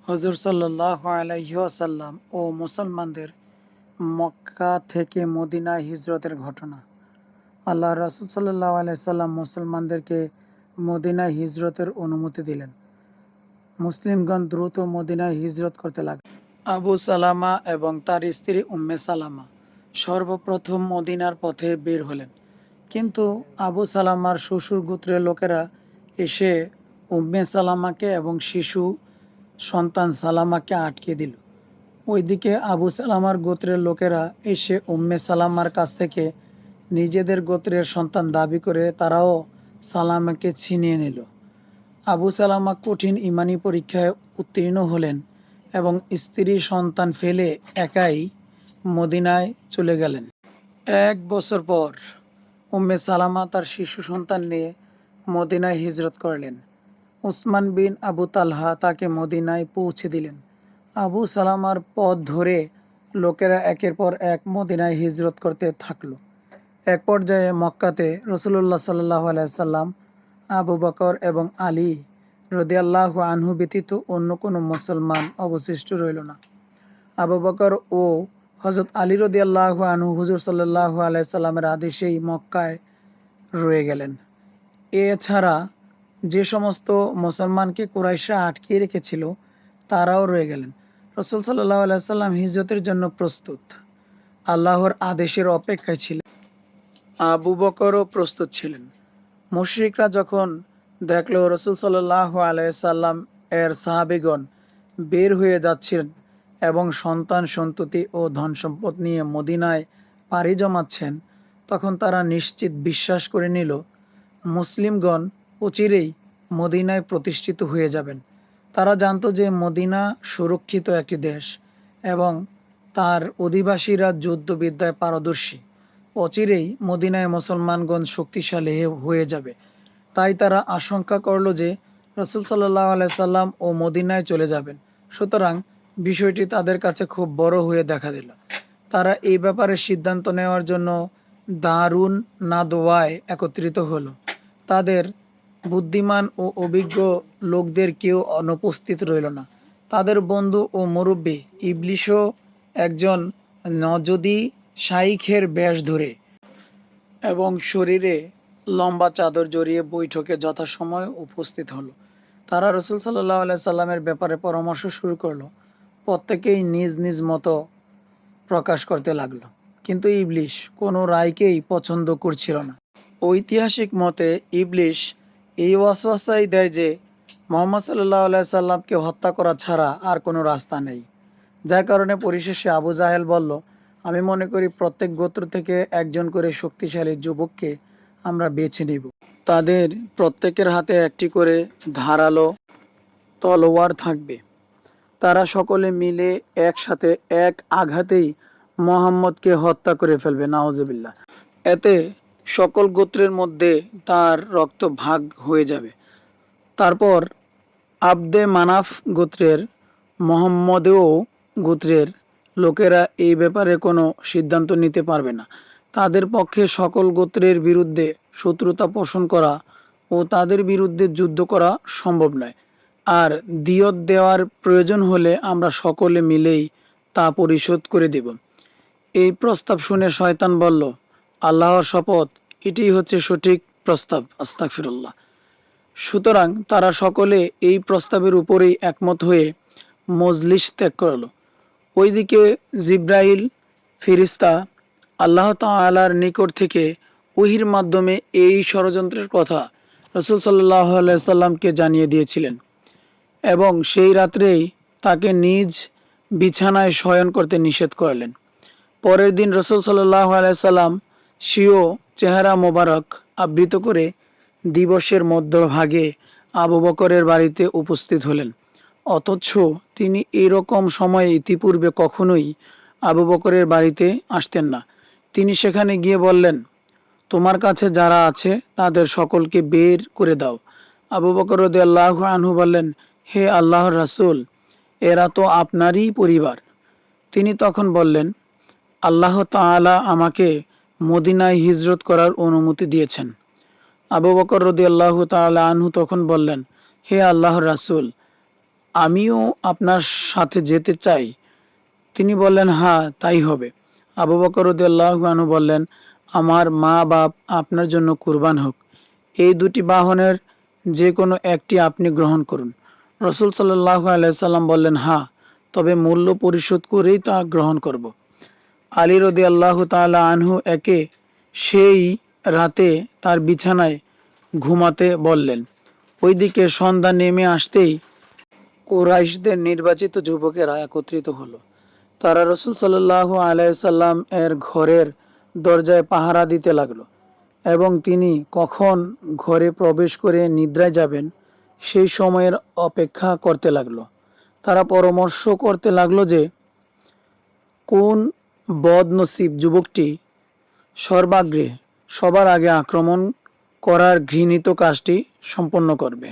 হজরত সাল্লাল্লাহু আলাইহি ওয়াসাল্লাম ও মুসলমানদের মক্কা থেকে মদিনায় হিজরতের ঘটনা। আল্লাহ রাসূল সাল্লাল্লাহু আলাইহি সাল্লাম মুসলমানদেরকে মদিনায় হিজরতের অনুমতি দিলেন। মুসলিমগণ দ্রুত মদিনায় হিজরত করতে লাগলেন। আবু সালামা এবং তার স্ত্রী উম্মে সালামা সর্বপ্রথম মদিনার পথে বের হলেন, কিন্তু আবু সালামার শ্বশুর গোত্রের লোকেরা এসে উম্মে সালামাকে এবং শিশু সন্তান সালামাকে আটকে দিল। ওইদিকে আবু সালামার গোত্রের লোকেরা এসে উম্মে সালামার কাছ থেকে নিজেদের গোত্রের সন্তান দাবি করে তারাও সালামাকে ছিনিয়ে নিল। আবু সালামা কঠিন ইমানি পরীক্ষায় উত্তীর্ণ হলেন এবং স্ত্রী সন্তান ফেলে একাই মদিনায় চলে গেলেন। 1 বছর পর উম্মে সালামা তার শিশু সন্তান নিয়ে মদিনায় হিজরত করলেন। উসমান বিন আবু তালহা তাকে মদিনায় পৌঁছে দিলেন। আবু সালামার পথ ধরে লোকেরা একের পর এক মদিনায় হিজরত করতে থাকলো। এক পর্যায়ে মক্কাতে রাসূলুল্লাহ সাল্লাল্লাহু আলাইহি সাল্লাম, আবু বকর এবং আলী রাদিয়াল্লাহু আনহু ব্যতীত অন্য কোনো মুসলমান অবশিষ্ট রইল না। আবু বকর ও হযরত আলী রাদিয়াল্লাহু আনহু হুজুর সাল্লাল্লাহু আলাইহি সাল্লামের আদেশেই মক্কায় রয়ে গেলেন। এছাড়া যে সমস্ত মুসলমানকে কুরাইশরা আটকিয়ে রেখেছিল তারাও রয়ে গেলেন। রাসূল সাল্লাল্লাহু আলাইহি সাল্লাম হিজরতের জন্য প্রস্তুত, আল্লাহর আদেশের অপেক্ষায় ছিলেন। আবু বকরও প্রস্তুত ছিলেন। মুশরিকরা যখন দেখল রাসূল সাল্লাল্লাহু আলাইহি সাল্লাম এর সাহাবীগণ বের হয়ে যাচ্ছেন এবং সন্তান সন্ততি ও ধন সম্পদ নিয়ে মদিনায় পাড়ি জমাচ্ছেন, তখন তারা নিশ্চিত বিশ্বাস করে নিল মুসলিমগণ অচিরেই মদিনায় প্রতিষ্ঠিত হয়ে যাবেন। তারা জানত যে মদিনা সুরক্ষিত একটি দেশ এবং তার অধিবাসীরা যুদ্ধবিদ্যায় পারদর্শী। অচিরেই মদিনায় মুসলমানগণ শক্তিশালী হয়ে যাবে। তাই তারা আশঙ্কা করল যে রাসূল সাল্লাল্লাহু আলাইহি সাল্লাম ও মদিনায় চলে যাবেন। সুতরাং বিষয়টি তাদের কাছে খুব বড় হয়ে দেখা দিল। তারা এই ব্যাপারে সিদ্ধান্ত নেওয়ার জন্য দারুন নাদওয়ায় একত্রিত হলো। তাদের বুদ্ধিমান ও অভিজ্ঞ লোকদের কেউ অনুপস্থিত রইল না। তাদের বন্ধু ও মুরব্বী ইবলিসও একজন নজদি শাইখের বেশ ধরে এবং শরীরে লম্বা চাদর জড়িয়ে বৈঠকে যথাসময়ে উপস্থিত হলো। তারা রাসূল সাল্লাল্লাহু আলাইহি সাল্লামের ব্যাপারে পরামর্শ শুরু করলো। প্রত্যেকেই নিজ নিজ মতো প্রকাশ করতে লাগলো, কিন্তু ইবলিস কোনো রায়কেই পছন্দ করছিল না। ঐতিহাসিক মতে ইবলিস এই ওয়াসওয়াসাই দেয় যে মুহাম্মদ সাল্লাল্লাহু আলাইহি সাল্লামকে হত্যা করা ছাড়া আর কোনো রাস্তা নেই। যার কারণে পরিশেষে আবু জাহেল বলল, আমি মনে করি প্রত্যেক গোত্র থেকে একজন করে শক্তিশালী যুবককে আমরা বেছে নিব। তাদের প্রত্যেকের হাতে একটি করে ধারালো তলোয়ার থাকবে। তারা সকলে মিলে একসাথে এক আঘাতেই মুহাম্মদকে হত্যা করে ফেলবে, নাউজুবিল্লাহ। এতে সকল গোত্রের মধ্যে তার রক্ত ভাগ হয়ে যাবে। তারপর আবদে মানাফ গোত্রের, মোহাম্মদেও গোত্রের লোকেরা এই ব্যাপারে কোনো সিদ্ধান্ত নিতে পারবে না। তাদের পক্ষে সকল গোত্রের বিরুদ্ধে শত্রুতা পোষণ করা ও তাদের বিরুদ্ধে যুদ্ধ করা সম্ভব নয়। আর দিয়ত দেওয়ার প্রয়োজন হলে আমরা সকলে মিলেই তা পরিশোধ করে দেব। এই প্রস্তাব শুনে শয়তান বলল, আল্লাহর শপথ, এটি হচ্ছে সঠিক প্রস্তাব, আস্তাগফিরুল্লাহ। সুতরাং তারা সকলে এই প্রস্তাবের উপরেই একমত হয়ে মজলিস ত্যাগ করল। ওইদিকে জিব্রাইল ফেরেশতা আল্লাহ তাআলার নিকট থেকে ওহীর মাধ্যমে এই ষড়যন্ত্রের কথা রাসূল সাল্লাল্লাহু আলাইহি সাল্লামকে জানিয়ে দিয়েছিলেন এবং সেই রাত্রেই তাকে নিজ বিছানায় শয়ন করতে নিষেধ করলেন। পরের দিন রাসূল সাল্লাল্লাহু আলাইহি সাল্লাম স্বীয় চেহারা মোবারক আবৃত করে দিবসের মধ্যভাগে আবু বকরের বাড়িতে উপস্থিত হলেন। অথচ তিনি এরকম সময়ে ইতিপূর্বে কখনোই আবু বকরের বাড়িতে আসতেন না। তিনি সেখানে গিয়ে বললেন, তোমার কাছে যারা আছে তাদের সকলকে বের করে দাও। আবু বকর রাদিয়াল্লাহু আনহু বললেন, হে আল্লাহর রাসূল, এরা তো আপনারই পরিবার। তিনি তখন বললেন, আল্লাহ তাআলা আমাকে মদিনায় হিজরত করার অনুমতি দিয়েছেন। আবু বকর রাদিয়াল্লাহু তাআলা আনহু তখন বললেন, হে আল্লাহর রাসূল, আমিও আপনার সাথে যেতে চাই। তিনি বললেন, হ্যাঁ তাই হবে। আবু বকর রাদিয়াল্লাহু আনহু বললেন, আমার মা বাপ আপনার জন্য কুরবান হোক, এই দুটি বাহনের যে কোনো একটি আপনি গ্রহণ করুন। রসুল সাল্লাল্লাহু আলাইহি সাল্লাম বললেন, হ্যাঁ, তবে মূল্য পরিশোধ করেই তা গ্রহণ করব। আলী রাদিয়াল্লাহু তাআলা আনহু একে সেই রাতে তার বিছানায় ঘুমাতে বললেন। ওইদিকে সন্ধ্যা নেমে আসতেই কুরাইশদের নির্বাচিত যুবকেরা একত্রিত হলো। তারা রসুল সাল্লাল্লাহু আলাইহি সাল্লাম এর ঘরের দরজায় পাহারা দিতে লাগলো এবং তিনি কখন ঘরে প্রবেশ করে নিদ্রায় যাবেন সেই সময়ের অপেক্ষা করতে লাগলো। তারা পরামর্শ করতে লাগলো যে কোন বদনসিব যুবকটি সর্বাগ্রে সবার আগে আক্রমণ করার ঘৃণিত কাজটি সম্পন্ন করবে।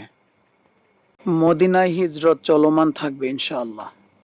মদিনায় হিজরত চলমান থাকবে ইনশাআল্লাহ।